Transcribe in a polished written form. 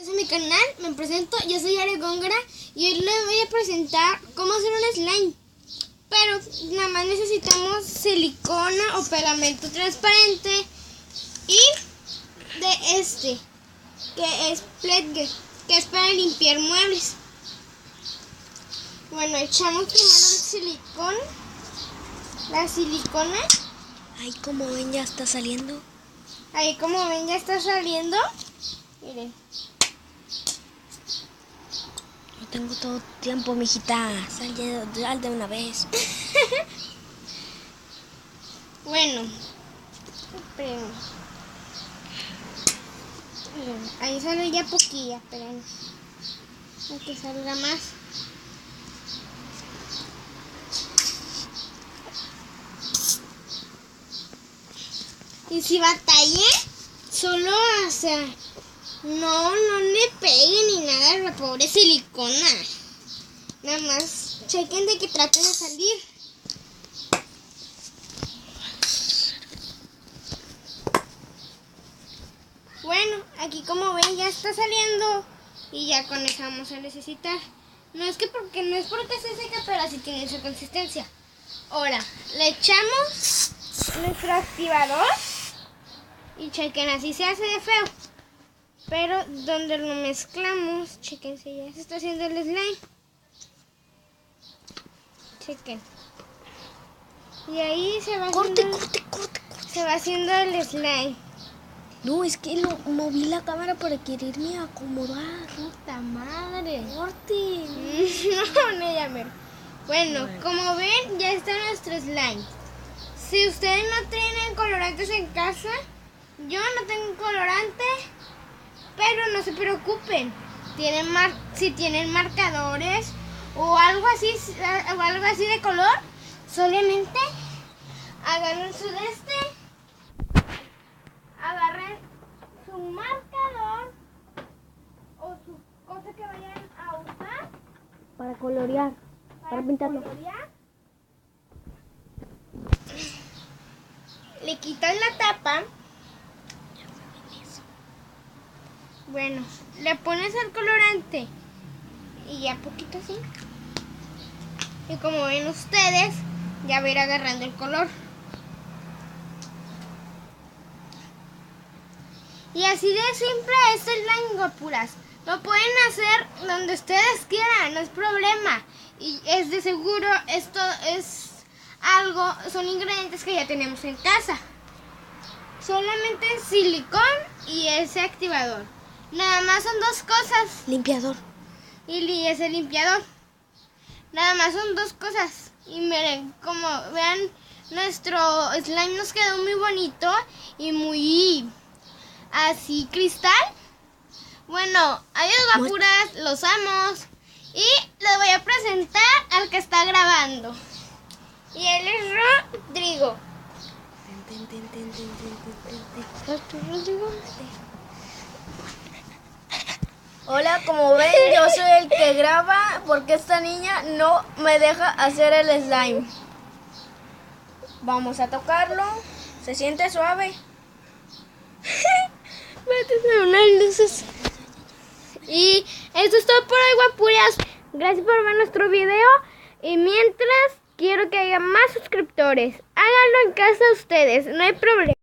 A mi canal, me presento, yo soy Are Góngora y hoy les voy a presentar cómo hacer un slime. Pero nada más necesitamos silicona o pegamento transparente y de que es Pledge, que es para limpiar muebles. Bueno, echamos primero la silicona. Ahí como ven ya está saliendo. Ahí como ven ya está saliendo. Miren. No tengo todo tiempo, mijita. Sal de una vez. Bueno, esperen. Miren, ahí sale ya poquilla, esperen. Que salga más. Y si batallé, solo, o sea, no le peguen ni nada a la pobre silicona. Nada más chequen de que trate de salir. Bueno, aquí como ven ya está saliendo y ya con eso vamos a necesitar. No es porque se seca, pero así tiene su consistencia. Ahora, le echamos nuestro activador y chequen, así se hace de feo. Pero donde lo mezclamos, chequense, ya se está haciendo el slime. Chequen. Y ahí se va Corte. Se va haciendo el slime. No, es que no moví la cámara para quererme acomodar. ¡Puta madre! Corte. No llamer. Bueno, como ven, ya está nuestro slime. Si ustedes no tienen colorantes en casa, yo no tengo colorante, pero no se preocupen. Si tienen marcadores o algo así de color, solamente agarren agarren su marcador o su cosa que vayan a usar Para colorear. Para pintarlo. colorear. Le quitan la tapa. Bueno, le pones el colorante y ya poquito así. Y como ven ustedes, ya va a ir agarrando el color. Y así de simple es el slime, guapuras. Lo pueden hacer donde ustedes quieran, no es problema. Y es de seguro, esto es son ingredientes que ya tenemos en casa. Solamente silicón y ese activador. Nada más son dos cosas. Limpiador. Y ese limpiador. Nada más son dos cosas. Y miren, como vean, nuestro slime nos quedó muy bonito y muy así cristal. Bueno, adiós guapuras, los amos. Y les voy a presentar al que está grabando. Y él es Rodrigo. Hola, como ven, yo soy el que graba porque esta niña no me deja hacer el slime. Vamos a tocarlo. Se siente suave. Métete unas luces. Y esto es todo por hoy, guapuras. Gracias por ver nuestro video. Y mientras, quiero que haya más suscriptores. Háganlo en casa ustedes, no hay problema.